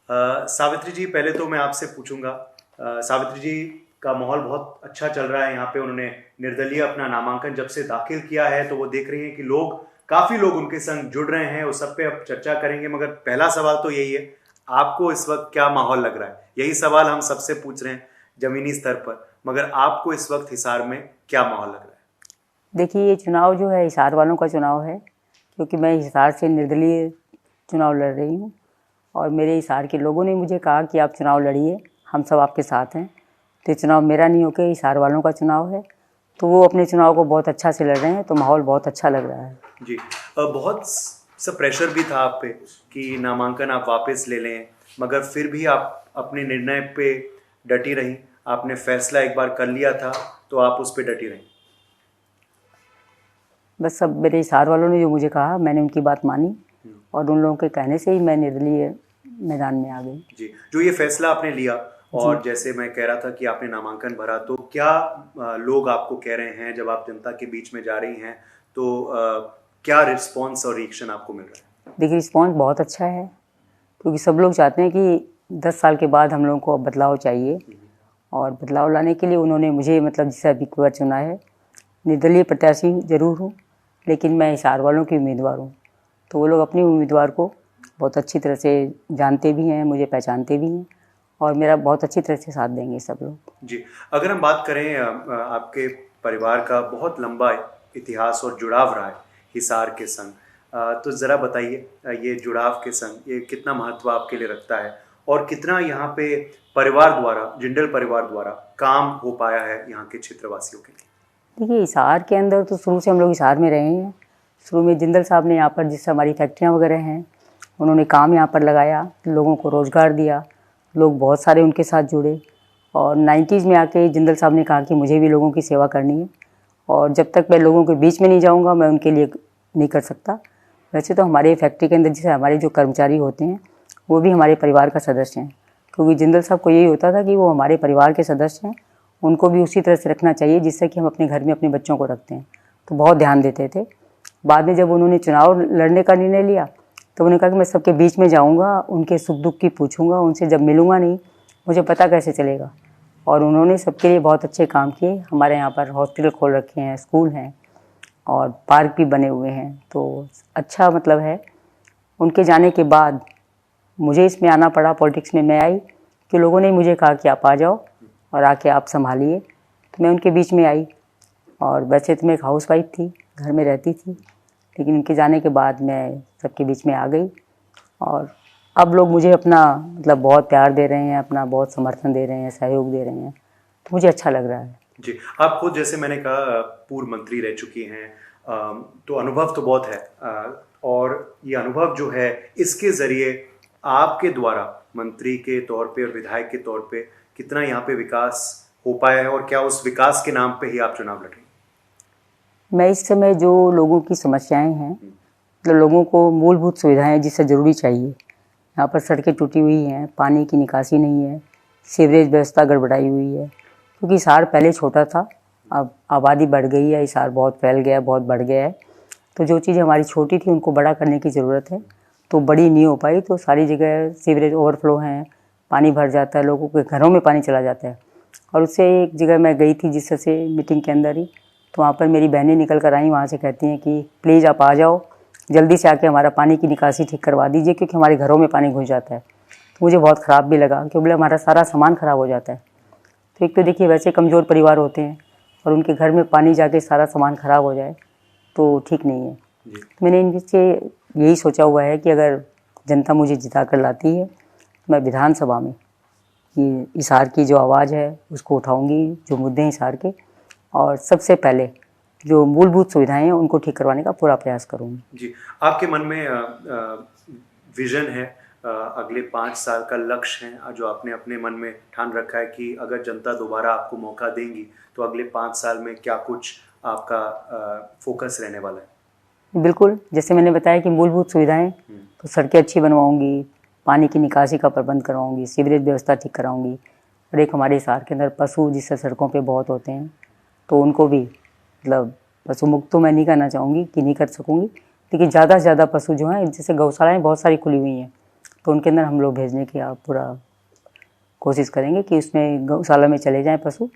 सावित्री जी, पहले तो मैं आपसे पूछूंगा, सावित्री जी का माहौल बहुत अच्छा चल रहा है यहाँ पे। उन्होंने निर्दलीय अपना नामांकन जब से दाखिल किया है तो वो देख रही हैं कि काफी लोग उनके संग जुड़ रहे हैं। उस सब पे अब चर्चा करेंगे, मगर पहला सवाल तो यही है, आपको इस वक्त क्या माहौल लग रहा है? यही सवाल हम सबसे पूछ रहे हैं जमीनी स्तर पर, मगर आपको इस वक्त हिसार में क्या माहौल लग रहा है? देखिए, ये चुनाव जो है हिसार वालों का चुनाव है, क्योंकि मैं हिसार से निर्दलीय चुनाव लड़ रही हूँ। और मेरे हिसार के लोगों ने मुझे कहा कि आप चुनाव लड़िए, हम सब आपके साथ हैं। तो ये चुनाव मेरा नहीं होकर हिसार वालों का चुनाव है, तो वो अपने चुनाव को बहुत अच्छा से लड़ रहे हैं, तो माहौल बहुत अच्छा लग रहा है जी। बहुत सा प्रेशर भी था आप पे कि नामांकन आप वापस ले लें, मगर फिर भी आप अपने निर्णय पे डटी रहीं। आपने फैसला एक बार कर लिया था तो आप उस पे डटी रहीं। बस सब मेरे हिसार वालों ने जो मुझे कहा, मैंने उनकी बात मानी और उन लोगों के कहने से ही मैं निर्दलीय मैदान में आ गई। जी, जो ये फैसला आपने लिया, जी। और जैसे मैं कह रहा था कि आपने नामांकन भरा, तो क्या लोग आपको कह रहे हैं जब आप जनता के बीच में जा रही हैं, तो क्या रिस्पॉन्स और रिएक्शन आपको मिल रहा है? देखिए, रिस्पॉन्स बहुत अच्छा है, क्योंकि सब लोग चाहते हैं कि 10 साल के बाद हम लोगों को अब बदलाव चाहिए। और बदलाव लाने के लिए उन्होंने मुझे मतलब जिसे अभी बार चुना है। निर्दलीय प्रत्याशी ज़रूर हूँ, लेकिन मैं हिसार वालों की उम्मीदवार हूँ। तो वो लोग अपनी उम्मीदवार को बहुत अच्छी तरह से जानते भी हैं, मुझे पहचानते भी हैं, और मेरा बहुत अच्छी तरह से साथ देंगे सब लोग। जी, अगर हम बात करें, आपके परिवार का बहुत लंबा इतिहास और जुड़ाव रहा है हिसार के संग, तो ज़रा बताइए, ये जुड़ाव के संग ये कितना महत्व आपके लिए रखता है, और कितना यहाँ पे परिवार द्वारा, जिंदल परिवार द्वारा काम हो पाया है यहाँ के क्षेत्रवासियों के लिए? देखिए, हिसार के अंदर तो शुरू से हम लोग हिसार में रहे हैं। शुरू में जिंदल साहब ने यहाँ पर जिससे हमारी फैक्ट्रियाँ वगैरह हैं, उन्होंने काम यहाँ पर लगाया, लोगों को रोज़गार दिया, लोग बहुत सारे उनके साथ जुड़े। और 90s में आके जिंदल साहब ने कहा कि मुझे भी लोगों की सेवा करनी है, और जब तक मैं लोगों के बीच में नहीं जाऊँगा मैं उनके लिए नहीं कर सकता। वैसे तो हमारे फैक्ट्री के अंदर जैसे हमारे जो कर्मचारी होते हैं वो भी हमारे परिवार का सदस्य हैं, क्योंकि जिंदल साहब को यही होता था कि वो हमारे परिवार के सदस्य हैं, उनको भी उसी तरह से रखना चाहिए जिससे कि हम अपने घर में अपने बच्चों को रखते हैं। तो बहुत ध्यान देते थे। बाद में जब उन्होंने चुनाव लड़ने का निर्णय लिया तो उन्होंने कहा कि मैं सबके बीच में जाऊंगा, उनके सुख दुख की पूछूंगा, उनसे जब मिलूंगा नहीं मुझे पता कैसे चलेगा। और उन्होंने सबके लिए बहुत अच्छे काम किए। हमारे यहाँ पर हॉस्पिटल खोल रखे हैं, स्कूल हैं और पार्क भी बने हुए हैं, तो अच्छा मतलब है। उनके जाने के बाद मुझे इसमें आना पड़ा, पॉलिटिक्स में मैं आई, कि लोगों ने मुझे कहा कि आप आ जाओ और आके आप संभालिए। तो मैं उनके बीच में आई। और वैसे तो मैं एक हाउसवाइफ थी, घर में रहती थी, लेकिन उनके जाने के बाद मैं सबके बीच में आ गई। और अब लोग मुझे अपना मतलब बहुत प्यार दे रहे हैं, अपना बहुत समर्थन दे रहे हैं, सहयोग दे रहे हैं, तो मुझे अच्छा लग रहा है। जी, आप खुद जैसे मैंने कहा पूर्व मंत्री रह चुकी हैं, तो अनुभव तो बहुत है, और ये अनुभव जो है इसके ज़रिए आपके द्वारा मंत्री के तौर पे और विधायक के तौर पे कितना यहाँ पे विकास हो पाया है, और क्या उस विकास के नाम पे ही आप चुनाव लड़ रही हैं? मैं इस समय जो लोगों की समस्याएं हैं, मतलब लोगों को मूलभूत सुविधाएं जिससे ज़रूरी चाहिए, यहाँ पर सड़कें टूटी हुई हैं, पानी की निकासी नहीं है, सीवरेज व्यवस्था गड़बड़ाई हुई है। क्योंकि हिसार पहले छोटा था, अब आबादी बढ़ गई है, हिसार बहुत फैल गया है, बहुत बढ़ गया है। तो जो चीज़ें हमारी छोटी थी उनको बड़ा करने की ज़रूरत है, तो बड़ी नहीं हो पाई। तो सारी जगह सीवरेज ओवरफ्लो हैं, पानी भर जाता है, लोगों के घरों में पानी चला जाता है। और उससे एक जगह मैं गई थी जिस से मीटिंग के अंदर ही, तो वहाँ पर मेरी बहनें निकल कर आई, वहाँ से कहती हैं कि प्लीज़ आप आ जाओ, जल्दी से आके हमारा पानी की निकासी ठीक करवा दीजिए, क्योंकि हमारे घरों में पानी घुस जाता है। तो मुझे बहुत ख़राब भी लगा, क्योंकि बोले हमारा सारा सामान ख़राब हो जाता है। तो एक तो देखिए वैसे कमज़ोर परिवार होते हैं, और उनके घर में पानी जाके सारा सामान ख़राब हो जाए तो ठीक नहीं है। तो मैंने इनसे यही सोचा हुआ है कि अगर जनता मुझे जिता कर लाती है तो मैं विधानसभा में ये हिसार की जो आवाज़ है उसको उठाऊंगी, जो मुद्दे हैं हिसार के, और सबसे पहले जो मूलभूत सुविधाएं हैं उनको ठीक करवाने का पूरा प्रयास करूंगी। जी, आपके मन में विजन है, अगले 5 साल का लक्ष्य है जो आपने अपने मन में ठान रखा है कि अगर जनता दोबारा आपको मौका देंगी तो अगले 5 साल में क्या कुछ आपका फोकस रहने वाला है? बिल्कुल, जैसे मैंने बताया कि मूलभूत सुविधाएं, तो सड़कें अच्छी बनवाऊंगी, पानी की निकासी का प्रबंध करवाऊंगी, सीवरेज व्यवस्था ठीक कराऊंगी। और एक हमारे हिसार के अंदर पशु जिससे सड़कों पे बहुत होते हैं, तो उनको भी मतलब पशु मुक्त तो मैं नहीं करना चाहूँगी कि नहीं कर सकूँगी, लेकिन ज़्यादा से ज़्यादा पशु जो हैं, जैसे गौशालाएँ बहुत सारी खुली हुई हैं, तो उनके अंदर हम लोग भेजने की आप पूरा कोशिश करेंगे कि उसमें गौशाला में चले जाएं पशु,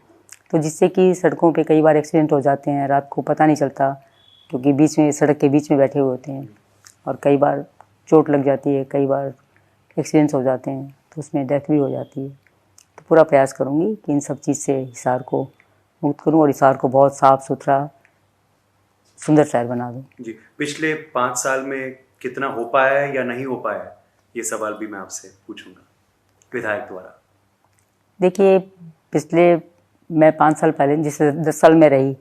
तो जिससे कि सड़कों पे कई बार एक्सीडेंट हो जाते हैं, रात को पता नहीं चलता क्योंकि बीच में सड़क के बीच में बैठे हुए होते हैं और कई बार चोट लग जाती है, कई बार एक्सीडेंट्स हो जाते हैं, तो उसमें डेथ भी हो जाती है। तो पूरा प्रयास करूँगी कि इन सब चीज़ से हिसार को मुक्त करूँ और हिसार को बहुत साफ़ सुथरा सुंदर शहर बना दूँ। जी, पिछले 5 साल में कितना हो पाया है या नहीं हो पाया है, ये सवाल भी मैं आपसे पूछूंगा विधायक द्वारा। देखिए, पिछले मैं 5 साल पहले जिस 10 साल में रही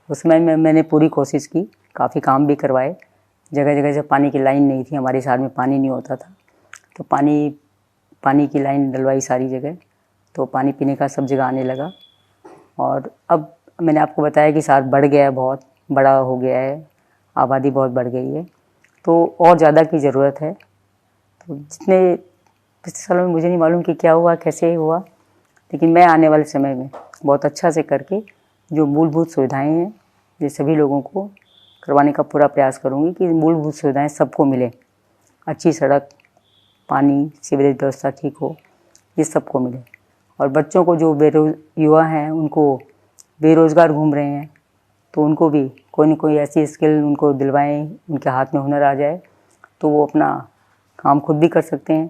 उसमें मैंने पूरी कोशिश की, काफ़ी काम भी करवाए। जगह जगह से पानी की लाइन नहीं थी, हमारे शहर में पानी नहीं होता था, तो पानी की लाइन डलवाई सारी जगह, तो पानी पीने का सब जगह आने लगा। और अब मैंने आपको बताया कि शहर बढ़ गया है, बहुत बड़ा हो गया है, आबादी बहुत बढ़ गई है, तो और ज़्यादा की ज़रूरत है। तो जितने पिछले सालों में मुझे नहीं मालूम कि क्या हुआ, कैसे हुआ, लेकिन मैं आने वाले समय में बहुत अच्छा से करके जो मूलभूत सुविधाएं हैं ये सभी लोगों को करवाने का पूरा प्रयास करूंगी कि मूलभूत सुविधाएं सबको मिले, अच्छी सड़क, पानी, सीवरेज व्यवस्था ठीक हो, ये सबको मिले। और बच्चों को जो युवा हैं उनको बेरोज़गार घूम रहे हैं, तो उनको भी कोई न कोई ऐसी स्किल उनको दिलवाएं, उनके हाथ में हुनर आ जाए तो वो अपना काम खुद भी कर सकते हैं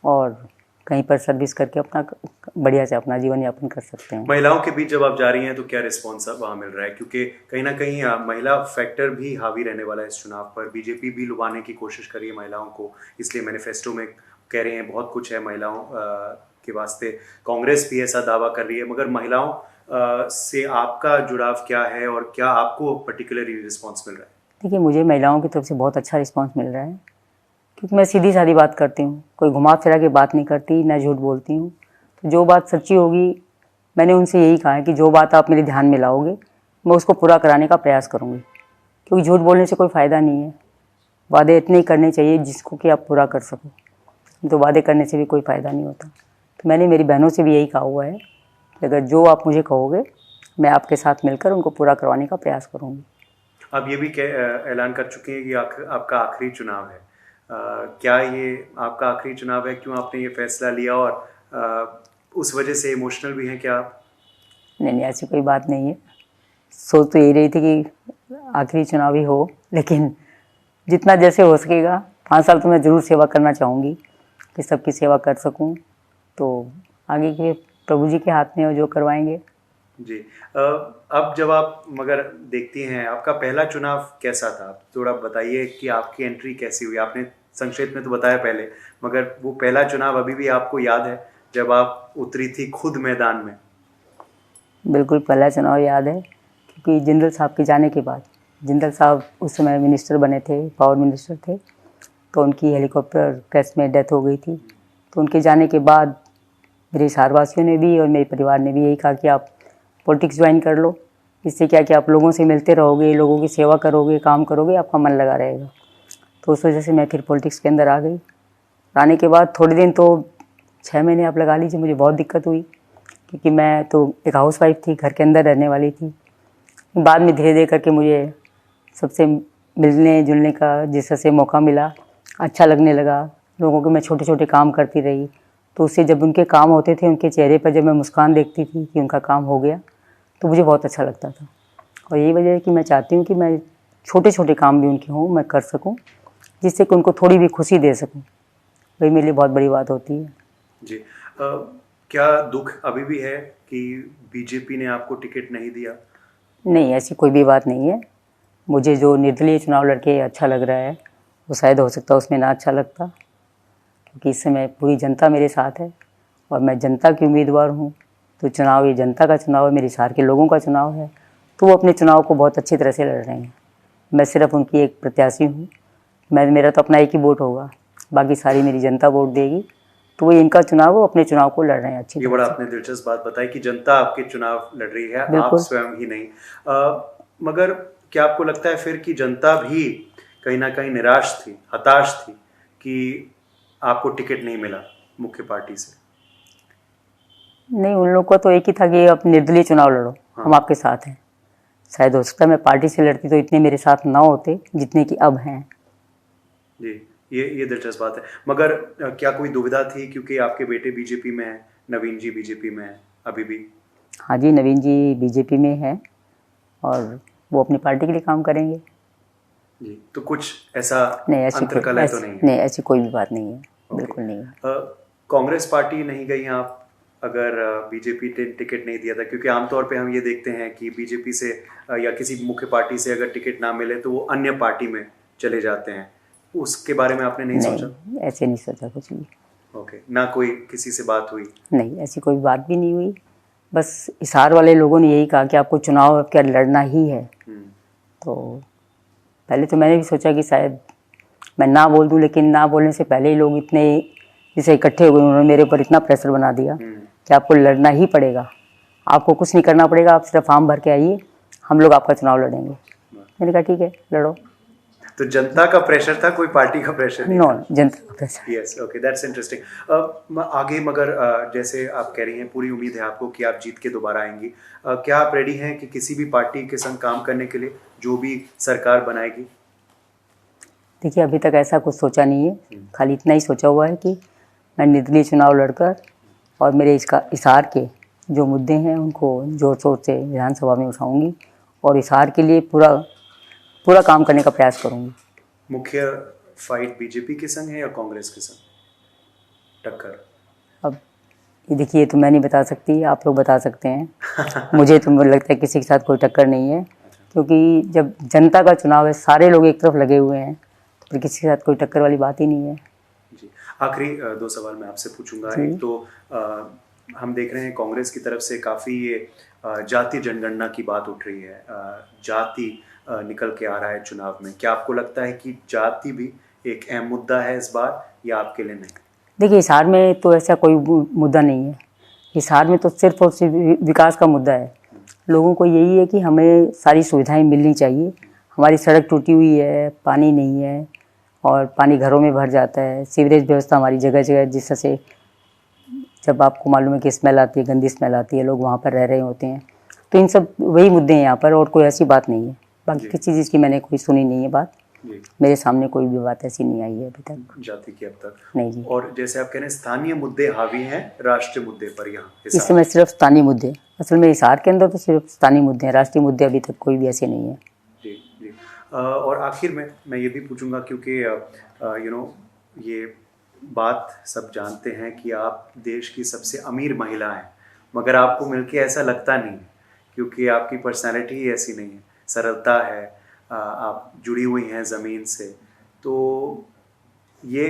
और कहीं पर सर्विस करके अपना बढ़िया से अपना जीवन यापन कर सकते हैं। महिलाओं के बीच जब आप जा रही हैं तो क्या रिस्पॉन्स वहाँ मिल रहा है, क्योंकि कहीं ना कहीं महिला फैक्टर भी हावी रहने वाला है इस चुनाव पर। बीजेपी भी लुभाने की कोशिश कर रही है महिलाओं को, इसलिए मैनिफेस्टो में कह रहे हैं बहुत कुछ है महिलाओं के वास्ते। कांग्रेस भी ऐसा दावा कर रही है, मगर महिलाओं से आपका जुड़ाव क्या है और क्या आपको पर्टिकुलरली रिस्पॉन्स मिल रहा है? देखिए, मुझे महिलाओं की तरफ से बहुत अच्छा रिस्पॉन्स मिल रहा है, क्योंकि मैं सीधी सादी बात करती हूँ, कोई घुमा फिरा के बात नहीं करती, ना झूठ बोलती हूँ। तो जो बात सच्ची होगी, मैंने उनसे यही कहा है कि जो बात आप मेरे ध्यान में लाओगे मैं उसको पूरा कराने का प्रयास करूँगी, क्योंकि झूठ बोलने से कोई फ़ायदा नहीं है। वादे इतने ही करने चाहिए जिसको कि आप पूरा कर सको, तो वादे करने से भी कोई फ़ायदा नहीं होता। तो मैंने मेरी बहनों से भी यही कहा हुआ है कि अगर जो आप मुझे कहोगे मैं आपके साथ मिलकर उनको पूरा करवाने का प्रयास करूँगी। आप ये भी ऐलान कर चुके हैं कि आपका आखिरी चुनाव है। क्या ये आपका आखिरी चुनाव है? क्यों आपने ये फैसला लिया और उस वजह से इमोशनल भी हैं क्या आप? नहीं, ऐसी कोई बात नहीं है। सोच तो यही रही थी कि आखिरी चुनाव ही हो, लेकिन जितना जैसे हो सकेगा 5 साल तो मैं ज़रूर सेवा करना चाहूँगी कि सबकी सेवा कर सकूँ। तो आगे के प्रभु जी के हाथ में हो, जो करवाएंगे। जी, अब जब आप मगर देखती हैं, आपका पहला चुनाव कैसा था? थोड़ा बताइए कि आपकी एंट्री कैसी हुई? आपने संक्षेप में तो बताया पहले, मगर वो पहला चुनाव अभी भी आपको याद है जब आप उतरी थी खुद मैदान में? बिल्कुल, पहला चुनाव याद है, क्योंकि जिंदल साहब के जाने के बाद, जिंदल साहब उस समय मिनिस्टर बने थे, पावर मिनिस्टर थे, तो उनकी हेलीकॉप्टर क्रैश में डेथ हो गई थी। तो उनके जाने के बाद मेरे हिसारवासियों ने भी और मेरे परिवार ने भी यही कहा कि आप पॉलिटिक्स ज्वाइन कर लो, इससे क्या कि आप लोगों से मिलते रहोगे, लोगों की सेवा करोगे, काम करोगे, आपका मन लगा रहेगा। तो उस वजह से मैं फिर पॉलिटिक्स के अंदर आ गई। आने के बाद थोड़े दिन, तो 6 महीने आप लगा लीजिए, मुझे बहुत दिक्कत हुई, क्योंकि मैं तो एक हाउसवाइफ थी, घर के अंदर रहने वाली थी। बाद में धीरे धीरे करके मुझे सबसे मिलने जुलने का जिससे मौका मिला, अच्छा लगने लगा। लोगों के मैं छोटे छोटे काम करती रही, तो उससे जब उनके काम होते थे, उनके चेहरे पर जब मैं मुस्कान देखती थी कि उनका काम हो गया, तो मुझे बहुत अच्छा लगता था। और यही वजह है कि मैं चाहती हूँ कि मैं छोटे छोटे काम भी उनके हों, मैं कर सकूँ, जिससे कि उनको थोड़ी भी खुशी दे सकूँ। वही मेरे लिए बहुत बड़ी बात होती है। जी, क्या दुख अभी भी है कि बीजेपी ने आपको टिकट नहीं दिया? नहीं, ऐसी कोई भी बात नहीं है। मुझे जो निर्दलीय चुनाव लड़के अच्छा लग रहा है, वो शायद हो सकता है उसमें ना अच्छा लगता, क्योंकि इस समय पूरी जनता मेरे साथ है और मैं जनता की उम्मीदवार हूँ। तो चुनाव ये जनता का चुनाव है, मेरे हिसार के लोगों का चुनाव है, तो वो अपने चुनाव को बहुत अच्छी तरह से लड़ रहे हैं। मैं सिर्फ उनकी एक प्रत्याशी हूँ। मेरा तो अपना एक ही वोट होगा, बाकी सारी मेरी जनता वोट देगी। तो वो इनका चुनाव, वो अपने चुनाव को लड़ रहे हैं अच्छी ये तरह बड़ा से। आपने दिलचस्प बात बताई कि जनता आपके चुनाव लड़ रही है, आप बिल्कुल। स्वयं ही नहीं। मगर क्या आपको लगता है फिर कि जनता भी कहीं ना कहीं निराश थी, हताश थी कि आपको टिकट नहीं मिला मुख्य पार्टी से? नहीं, उन लोगों का तो एक ही था कि आप निर्दलीय चुनाव लड़ो, हम आपके साथ हैं। शायद हो सकता है मैं पार्टी से लड़ती तो इतने मेरे साथ ना होते जितने कि अब हैं। जी, ये दिलचस्प बात है। मगर क्या कोई दुविधा थी, क्योंकि आपके बेटे बीजेपी में हैं, नवीन जी बीजेपी में हैं अभी भी? हाँ जी, नवीन जी बीजेपी में है और वो अपनी पार्टी के लिए काम करेंगे। जी, तो कुछ ऐसा नहीं, ऐसी अंतर्कलह तो नहीं है? नहीं, ऐसी कोई भी बात नहीं है, ओके। बिल्कुल नहीं है। कांग्रेस पार्टी नहीं गई हैं आप, अगर बीजेपी ने टिकट नहीं दिया था? क्योंकि आमतौर पे हम ये देखते हैं कि बीजेपी से या किसी मुख्य पार्टी से अगर टिकट ना मिले तो वो अन्य पार्टी में चले जाते हैं। उसके बारे में आपने नहीं सोचा? नहीं, ऐसे नहीं सोचा कुछ भी। ओके, ना कोई किसी से बात हुई? नहीं, ऐसी कोई बात भी नहीं हुई। बस हिसार वाले लोगों ने यही कहा कि आपको चुनाव अब क्या लड़ना ही है। तो पहले तो मैंने भी सोचा कि शायद मैं ना बोल दूं, लेकिन ना बोलने से पहले ही लोग इतने जैसे इकट्ठे हो गए, उन्होंने मेरे ऊपर इतना प्रेशर बना दिया कि आपको लड़ना ही पड़ेगा, आपको कुछ नहीं करना पड़ेगा, आप सिर्फ फॉर्म भर के आइए, हम लोग आपका चुनाव लड़ेंगे। मैंने कहा ठीक है, लड़ो। तो जनता का प्रेशर था, कोई पार्टी का प्रेशर नहीं? नो, जनता का pressure. Yes, okay, that's interesting. आगे मगर जैसे आप कह रही हैं, पूरी उम्मीद है आपको कि आप जीत के दोबारा आएंगी। क्या आप रेडी हैं कि किसी भी पार्टी के संग काम करने के लिए, जो भी सरकार बनाएगी? देखिए, अभी तक ऐसा कुछ सोचा नहीं है, खाली इतना ही सोचा हुआ है कि मैं निर्दलीय चुनाव लड़कर और मेरे इसका हिसार के जो मुद्दे हैं उनको जोर शोर से विधानसभा में उठाऊंगी और हिसार के लिए पूरा काम करने का प्रयास करूंगी। मुख्य फाइट बीजेपी के संग है या कांग्रेस के संग टक्कर? अब ये देखिए, ये तो मैं नहीं बता सकती, आप लोग बता सकते हैं। मुझे तो लगता है किसी के साथ कोई टक्कर नहीं है, क्योंकि जब जनता का चुनाव है, सारे लोग एक तरफ लगे हुए हैं, तो फिर किसी के साथ कोई टक्कर वाली बात ही नहीं है। जी, आखिरी दो सवाल मैं आपसे पूछूंगा। एक तो हम देख रहे हैं कांग्रेस की तरफ से काफ़ी ये जाति जनगणना की बात उठ रही है, जाति निकल के आ रहा है चुनाव में। क्या आपको लगता है कि जाति भी एक अहम मुद्दा है इस बार, या आपके लिए नहीं? देखिए, हिसार में तो ऐसा कोई मुद्दा नहीं है। हिसार में तो सिर्फ और सिर्फ विकास का मुद्दा है। लोगों को यही है कि हमें सारी सुविधाएं मिलनी चाहिए। हमारी सड़क टूटी हुई है, पानी नहीं है और पानी घरों में भर जाता है। सीवरेज व्यवस्था हमारी जगह जगह, जिस तरह से जब आपको मालूम है कि स्मेल आती है, गंदी स्मेल आती है, लोग वहाँ पर रह रहे होते हैं। तो इन सब वही मुद्दे हैं यहाँ पर, और कोई ऐसी बात नहीं है। बाकी किसी चीज़ की मैंने कोई सुनी नहीं है बात, मेरे सामने कोई भी बात ऐसी नहीं आई है अभी तक जाति की अब तक। नहीं जी। और जैसे आप कह रहे हैं स्थानीय मुद्दे हावी हैं राष्ट्रीय मुद्दे पर, यहाँ इस समय सिर्फ स्थानीय मुद्दे, असल में हिसार के अंदर तो सिर्फ स्थानीय मुद्दे हैं, राष्ट्रीय मुद्दे अभी तक कोई भी ऐसे नहीं है। जी जी। और आखिर में मैं ये भी पूछूंगा, क्योंकि ये बात सब जानते हैं कि आप देश की सबसे अमीर महिला हैं, मगर आपको मिलके ऐसा लगता नहीं है, क्योंकि आपकी पर्सनैलिटी ही ऐसी नहीं है, सरलता है, आप जुड़ी हुई हैं ज़मीन से। तो ये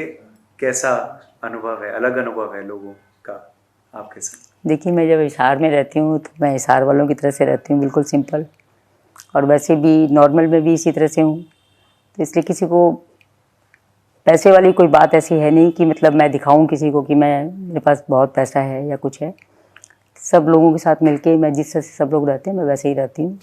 कैसा अनुभव है, अलग अनुभव है लोगों का आपके साथ? देखिए, मैं जब हिसार में रहती हूँ तो मैं हिसार वालों की तरह से रहती हूँ, बिल्कुल सिंपल, और वैसे भी नॉर्मल में भी इसी तरह से हूँ। तो इसलिए किसी को पैसे वाली कोई बात ऐसी है नहीं कि मतलब मैं दिखाऊं किसी को कि मेरे पास बहुत पैसा है या कुछ है। सब लोगों के साथ मिलके मैं जिस तरह से सब लोग रहते हैं मैं वैसे ही रहती हूँ,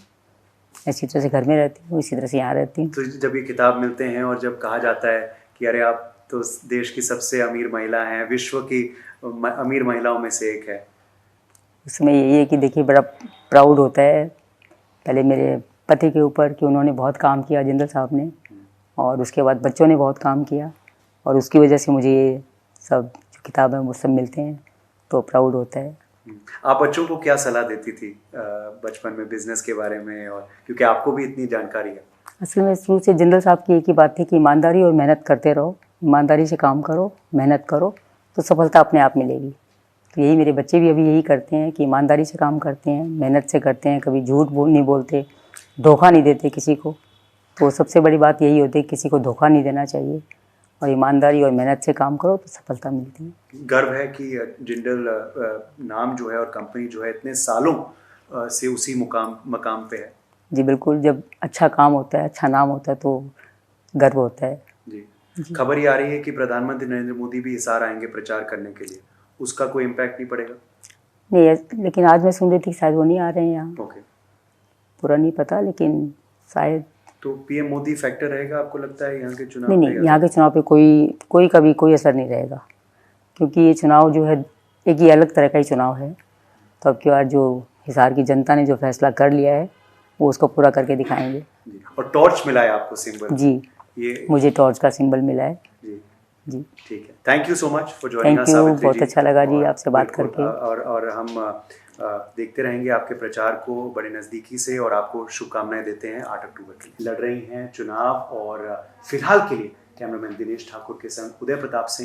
इसी तरह से घर में रहती हूँ, इसी तरह से यहाँ रहती हूँ। तो जब ये किताब मिलते हैं और जब कहा जाता है कि अरे आप तो देश की सबसे अमीर महिला हैं, विश्व की अमीर महिलाओं में से एक है, उसमें यही है कि देखिए, बड़ा प्राउड होता है पहले मेरे पति के ऊपर कि उन्होंने बहुत काम किया, जिंदल साहब ने, और उसके बाद बच्चों ने बहुत काम किया, और उसकी वजह से मुझे ये सब जो किताब है वो सब मिलते हैं, तो प्राउड होता है। आप बच्चों को क्या सलाह देती थी बचपन में बिजनेस के बारे में, और क्योंकि आपको भी इतनी जानकारी है? असल में शुरू से जिंदल साहब की एक ही बात थी कि ईमानदारी और मेहनत करते रहो, ईमानदारी से काम करो, मेहनत करो तो सफलता अपने आप मिलेगी। तो यही मेरे बच्चे भी अभी यही करते हैं कि ईमानदारी से काम करते हैं, मेहनत से करते हैं, कभी झूठ नहीं बोलते, धोखा नहीं देते किसी को। तो सबसे बड़ी बात यही होती है, किसी को धोखा नहीं देना चाहिए, और ईमानदारी और मेहनत से काम करो तो सफलता मिलती है। गर्व है कि जिंदल नाम जो है और कंपनी जो है इतने सालों से उसी मकाम पे है। जी बिल्कुल, जब अच्छा काम होता है, अच्छा नाम होता है तो गर्व होता है। जी। खबर ये आ रही है कि प्रधानमंत्री नरेंद्र मोदी भी हिसार आएंगे प्रचार करने के लिए, उसका कोई इम्पैक्ट नहीं पड़ेगा? नहीं, लेकिन आज मैं सुन रही थी शायद वो नहीं आ रहे हैं यहाँ। ओके, पूरा नहीं पता, लेकिन शायद। तो पीएम मोदी फैक्टर रहेगा आपको लगता है यहाँ के चुनाव? नहीं, यहाँ के चुनाव पे कोई कभी कोई असर नहीं रहेगा, क्योंकि ये चुनाव जो है एक ही अलग तरह का ही चुनाव है। तो अब की बार जो हिसार की जनता ने जो फैसला कर लिया है वो उसको पूरा करके दिखाएंगे। और टॉर्च मिला है आपको सिंबल? जी, ये मुझे टॉर्च का सिंबल मिला है जी जी। ठीक है, thank you so much for joining thank us you, Savitri बहुत जी। अच्छा लगा जी और आपसे बात बिल्कुल, करके। और हम देखते रहेंगे आपके प्रचार को बड़े नज़दीकी से और आपको शुभकामनाएं देते हैं 8 अक्टूबर के लिए। लड़ रही हैं चुनाव और फिलहाल के लिए कैमरामैन दिनेश ठाकुर के संग उदय प्रताप सिंह।